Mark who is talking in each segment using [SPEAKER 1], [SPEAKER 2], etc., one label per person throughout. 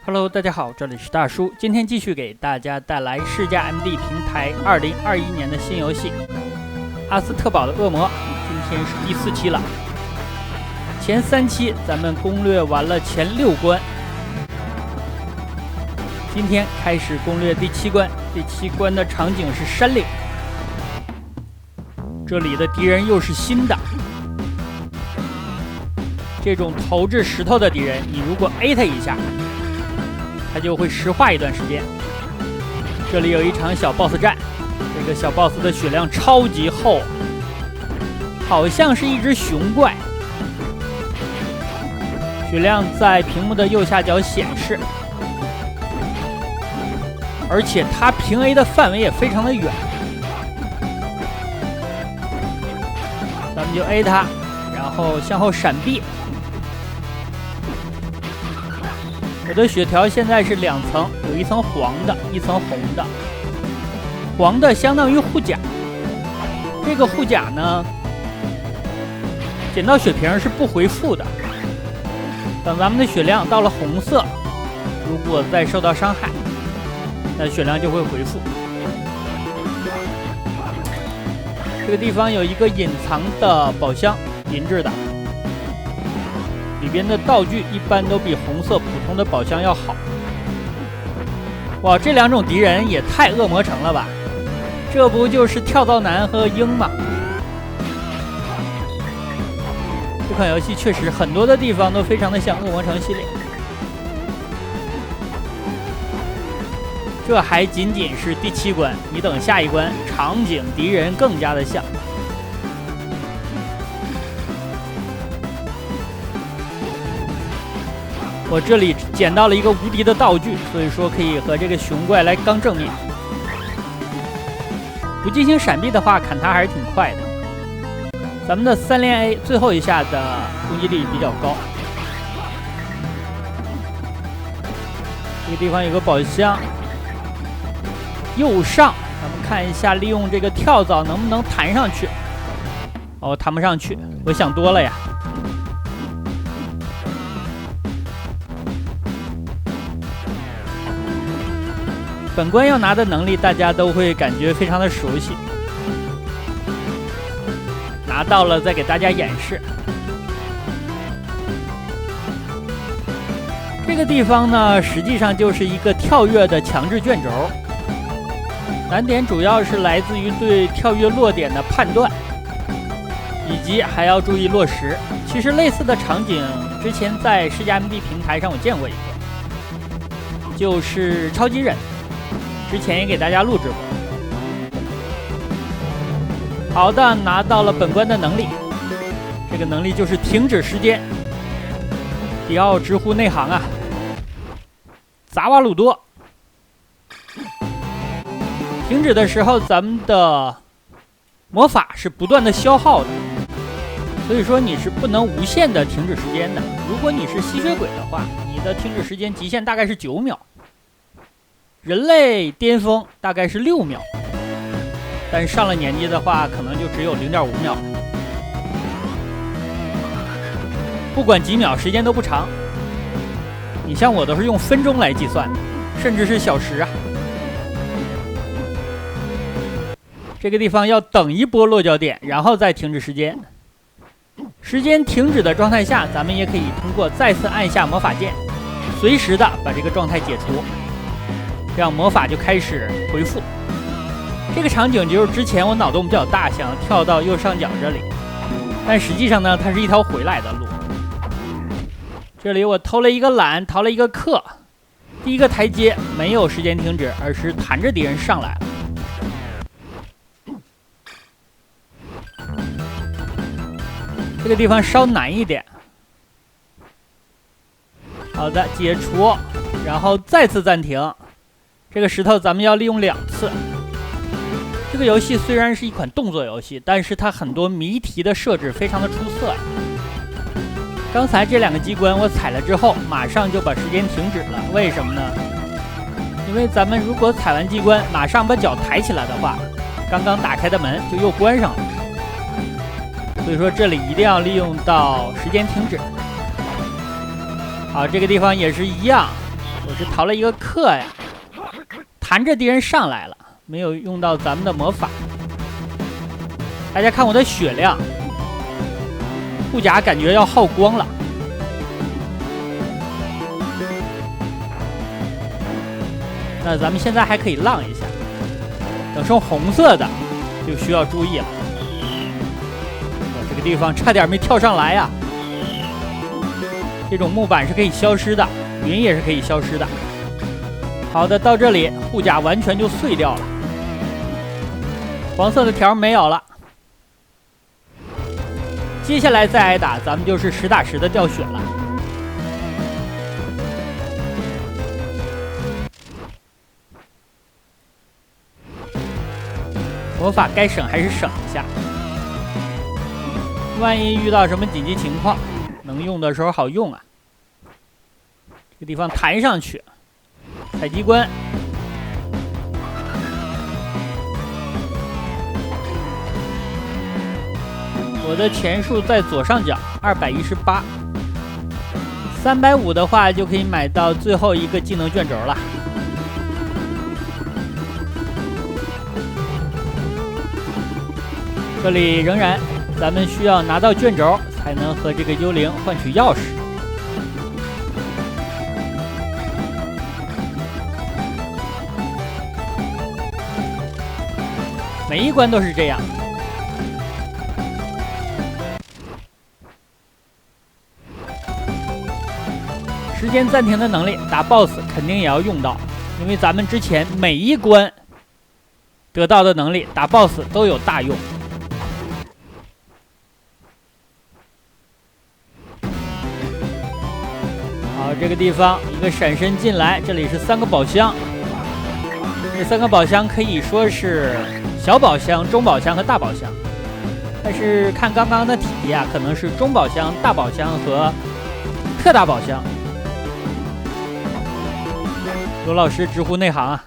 [SPEAKER 1] Hello， 大家好，这里是大叔，今天继续给大家带来世嘉 MD 平台2021年的新游戏《阿斯特堡的恶魔》，今天是第4期了。前3期咱们攻略完了前6关，今天开始攻略第7关。第7关的场景是山岭，这里的敌人又是新的。这种投掷石头的敌人，你如果 A 他一下，他就会石化一段时间。这里有一场小 BOSS 战，这个小 BOSS 的血量超级厚，好像是一只熊怪，血量在屏幕的右下角显示，而且它平 A 的范围也非常的远。咱们就 A 它，然后向后闪避。我的血条现在是2层，有一层黄的，一层红的。黄的相当于护甲，这个护甲呢，捡到血瓶是不回复的。等咱们的血量到了红色，如果再受到伤害，那血量就会回复。这个地方有一个隐藏的宝箱，银质的。里边的道具一般都比红色普通的宝箱要好。哇，这2种敌人也太恶魔城了吧！这不就是跳蚤男和鹰吗？这款游戏确实很多的地方都非常的像恶魔城系列。这还仅仅是第7关，你等下一关，场景、敌人更加的像。我这里捡到了一个无敌的道具，所以说可以和这个熊怪来刚正面。不进行闪避的话，砍它还是挺快的。咱们的3连 A 最后一下的攻击力比较高。这个地方有个宝箱，右上，咱们看一下，利用这个跳蚤能不能弹上去？哦，弹不上去，我想多了呀。本关要拿的能力，大家都会感觉非常的熟悉。拿到了再给大家演示。这个地方呢，实际上就是一个跳跃的强制卷轴。难点主要是来自于对跳跃落点的判断，以及还要注意落石。其实类似的场景之前在世嘉 MD 平台上我见过一个，就是超级忍。之前也给大家录制过。好的，拿到了本关的能力，这个能力就是停止时间。迪奥直呼内行啊！扎瓦鲁多。停止的时候，咱们的魔法是不断的消耗的，所以说你是不能无限的停止时间的。如果你是吸血鬼的话，你的停止时间极限大概是9秒。人类巅峰大概是6秒，但上了年纪的话，可能就只有0.5秒了。不管几秒，时间都不长。你像我都是用分钟来计算的，甚至是小时啊。这个地方要等一波落脚点，然后再停止时间。时间停止的状态下，咱们也可以通过再次按下魔法键，随时的把这个状态解除。这样魔法就开始回复。这个场景就是之前我脑洞比较大，想要跳到右上角这里，但实际上呢，它是一条回来的路。这里我偷了一个懒，逃了一个课。第一个台阶没有时间停止，而是弹着敌人上来了。这个地方稍难一点。好的，解除，然后再次暂停。这个石头咱们要利用2次。这个游戏虽然是一款动作游戏，但是它很多谜题的设置非常的出色呀。刚才这2个机关我踩了之后，马上就把时间停止了。为什么呢？因为咱们如果踩完机关，马上把脚抬起来的话，刚刚打开的门就又关上了。所以说这里一定要利用到时间停止。好，这个地方也是一样，我是逃了一个克呀，弹着敌人上来了，没有用到咱们的魔法。大家看我的血量，护甲感觉要耗光了。那咱们现在还可以浪一下，等剩红色的就需要注意了。我这个地方差点没跳上来呀！这种木板是可以消失的，云也是可以消失的。好的，到这里护甲完全就碎掉了，黄色的条没有了。接下来再挨打，咱们就是实打实的掉血了。魔法该省还是省一下，万一遇到什么紧急情况，能用的时候好用啊。这个地方弹上去，采集官，我的钱数在左上角218， 350的话就可以买到最后一个技能卷轴了。这里仍然，咱们需要拿到卷轴才能和这个幽灵换取钥匙。每一关都是这样。时间暂停的能力打 BOSS 肯定也要用到，因为咱们之前每一关得到的能力打 BOSS 都有大用。好，这个地方一个闪身进来，这里是3个宝箱。这3个宝箱可以说是小宝箱、中宝箱和大宝箱，但是看刚刚的体积啊，可能是中宝箱、大宝箱和特大宝箱。罗老师直呼内行啊！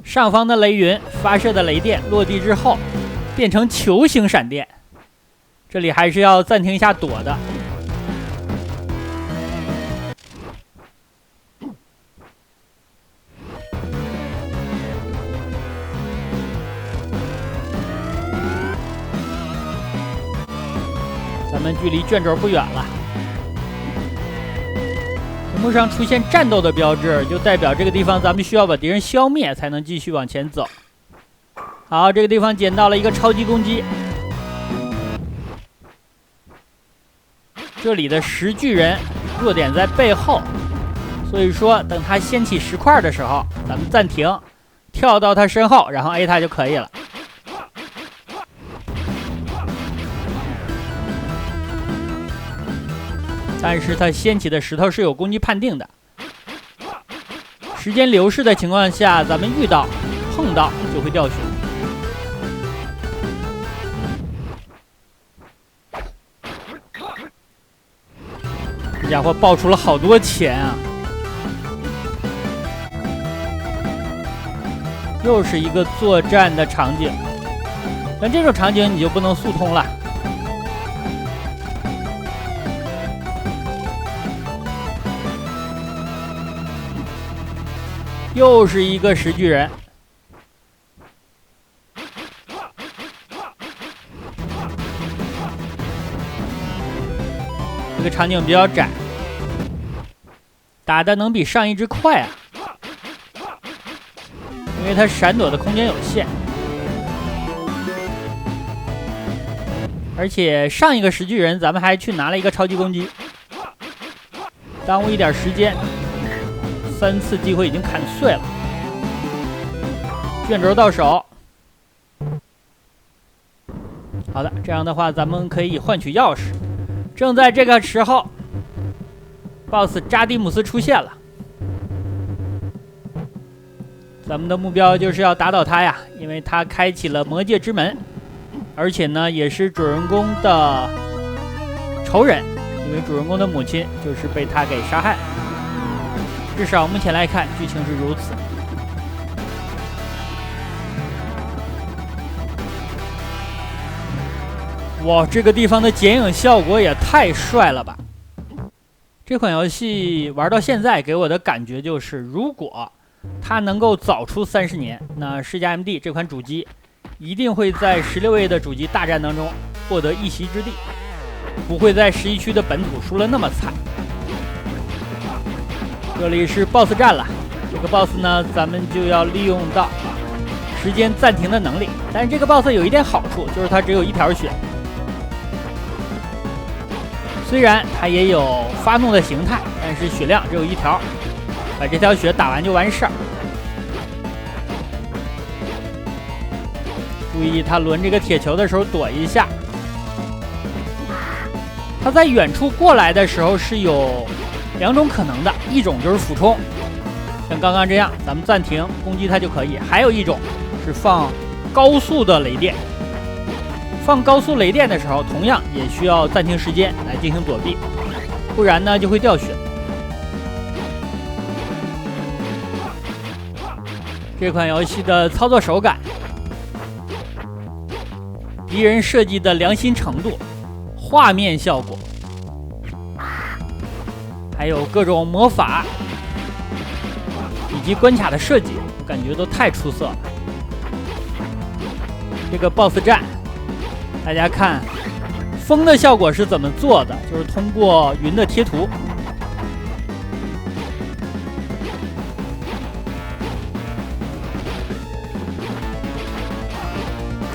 [SPEAKER 1] 上方的雷云发射的雷电落地之后，变成球形闪电，这里还是要暂停一下躲的。咱们距离卷轴不远了。屏幕上出现战斗的标志，就代表这个地方咱们需要把敌人消灭，才能继续往前走。好，这个地方捡到了一个超级攻击。这里的石巨人弱点在背后，所以说等他掀起石块的时候，咱们暂停，跳到他身后，然后 A 他就可以了。但是他掀起的石头是有攻击判定的，时间流逝的情况下，咱们遇到、碰到就会掉血。这家伙爆出了好多钱啊！又是一个作战的场景，但这种场景你就不能速通了。又是一个石巨人，这个场景比较窄，打的能比上一只快啊，因为它闪躲的空间有限，而且上一个石巨人咱们还去拿了一个超级攻击，耽误一点时间。3次机会已经砍碎了，卷轴到手。好的，这样的话咱们可以换取钥匙。正在这个时候 ，BOSS 扎蒂姆斯出现了。咱们的目标就是要打倒他呀，因为他开启了魔界之门，而且呢也是主人公的仇人，因为主人公的母亲就是被他给杀害。至少目前来看，剧情是如此。哇，这个地方的剪影效果也太帅了吧！这款游戏玩到现在给我的感觉就是，如果它能够早出30年，那世嘉 MD 这款主机一定会在16位的主机大战当中获得一席之地，不会在11区的本土输了那么惨。这里是 BOSS 战了，这个 BOSS 呢，咱们就要利用到时间暂停的能力，但是这个 BOSS 有一点好处，就是它只有1条血。虽然它也有发怒的形态，但是血量只有1条，把这条血打完就完事儿。注意他抡这个铁球的时候躲一下。他在远处过来的时候是有2种可能的，一种就是俯冲，像刚刚这样，咱们暂停攻击它就可以；还有一种是放高速的雷电。放高速雷电的时候，同样也需要暂停时间来进行躲避，不然呢就会掉血。这款游戏的操作手感、敌人设计的良心程度、画面效果，还有各种魔法以及关卡的设计，我感觉都太出色了。这个 BOSS 战，大家看风的效果是怎么做的，就是通过云的贴图。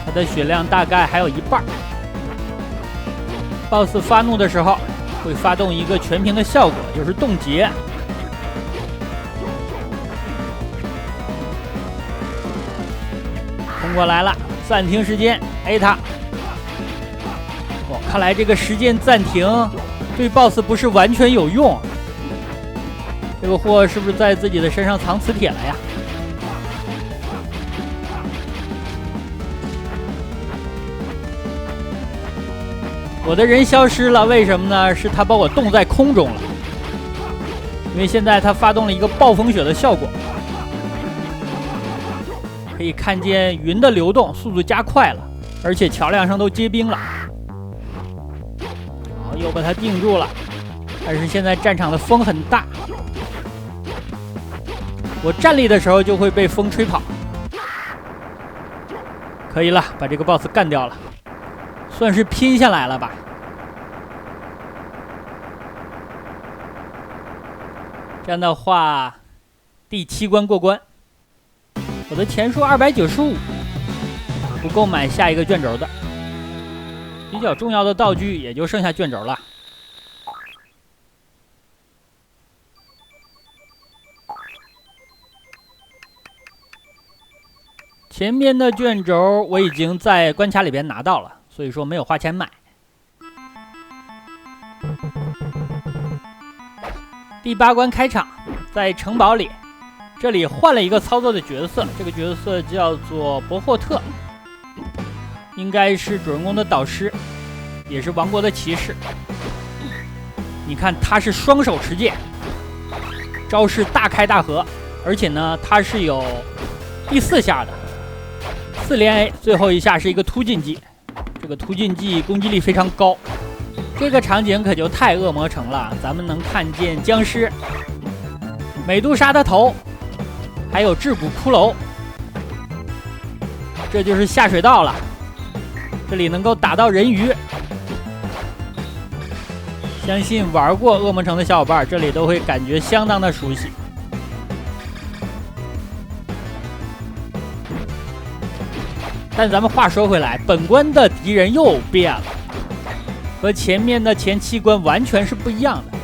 [SPEAKER 1] 它的血量大概还有1半。BOSS 发怒的时候会发动一个全屏的效果，就是冻结。冲过来了，暂停时间 A 他。看来这个时间暂停对 BOSS 不是完全有用。这个货是不是在自己的身上藏磁铁了呀？我的人消失了，为什么呢？是他把我冻在空中了。因为现在他发动了一个暴风雪的效果，可以看见云的流动速度加快了，而且桥梁上都结冰了。又把它定住了，但是现在战场的风很大，我站立的时候就会被风吹跑。可以了，把这个 BOSS 干掉了，算是拼下来了吧。这样的话，第7关过关，我的钱数295，不够买下一个卷轴的。比较重要的道具也就剩下卷轴了。前面的卷轴我已经在关卡里边拿到了，所以说没有花钱买。第8关开场，在城堡里，这里换了一个操作的角色，这个角色叫做博霍特。应该是主人公的导师，也是王国的骑士。你看他是双手持剑，招式大开大合，而且呢他是有第4下的4连 A， 最后一下是一个突进技，这个突进技攻击力非常高。这个场景可就太恶魔城了，咱们能看见僵尸、美杜莎的头，还有制骨骷髅，这就是下水道了。这里能够打到人鱼，相信玩过恶魔城的小伙伴这里都会感觉相当的熟悉。但咱们话说回来，本关的敌人又变了，和前面的前7关完全是不一样的。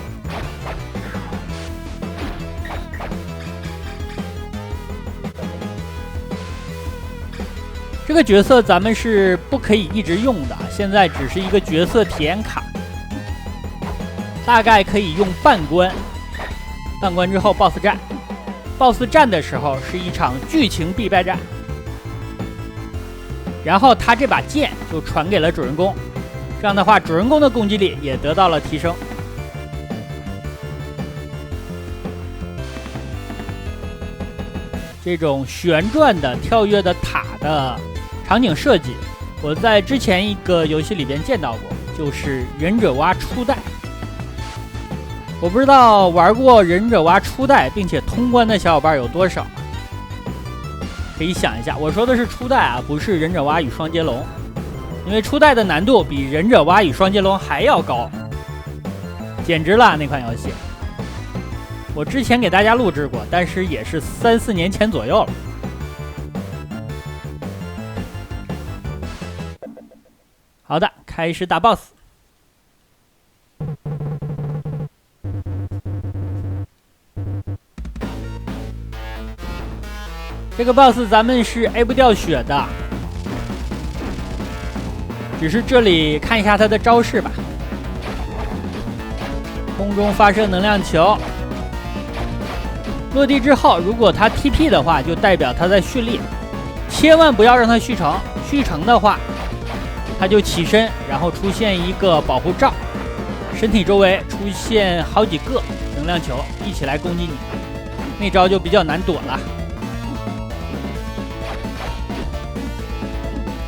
[SPEAKER 1] 这个角色咱们是不可以一直用的，现在只是一个角色体验卡，大概可以用半关。半关之后 BOSS 战，BOSS 战的时候是一场剧情必败战。然后他这把剑就传给了主人公，这样的话主人公的攻击力也得到了提升。这种旋转的跳跃的塔的场景设计我在之前一个游戏里边见到过，就是忍者蛙初代。我不知道玩过忍者蛙初代并且通关的小伙伴有多少，可以想一下，我说的是初代啊，不是忍者蛙与双截龙，因为初代的难度比忍者蛙与双截龙还要高，简直了那款游戏。我之前给大家录制过，但是也是3、4年前左右了。好的，开始打 BOSS。这个 BOSS 咱们是 A 不掉血的，只是这里看一下他的招式吧。空中发射能量球，落地之后，如果他 TP 的话，就代表他在蓄力，千万不要让他蓄成。蓄成的话，他就起身，然后出现一个保护罩，身体周围出现好几个能量球，一起来攻击你，那招就比较难躲了。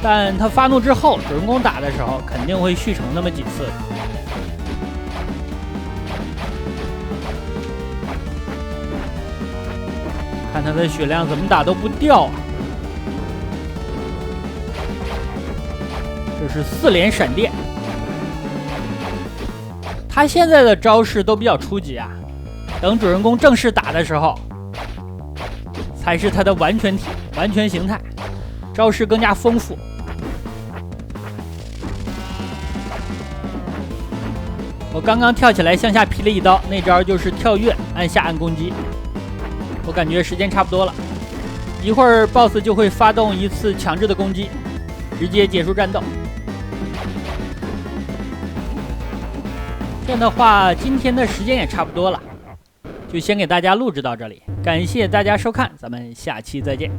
[SPEAKER 1] 但他发怒之后，主人公打的时候肯定会蓄成那么几次。看他的血量怎么打都不掉啊！这是4连闪电。他现在的招式都比较初级啊，等主人公正式打的时候，才是他的完全体、完全形态，招式更加丰富。我刚刚跳起来向下劈了一刀，那招就是跳跃，按下按攻击。我感觉时间差不多了，一会儿 BOSS 就会发动一次强制的攻击，直接结束战斗。这样的话，今天的时间也差不多了，就先给大家录制到这里，感谢大家收看，咱们下期再见。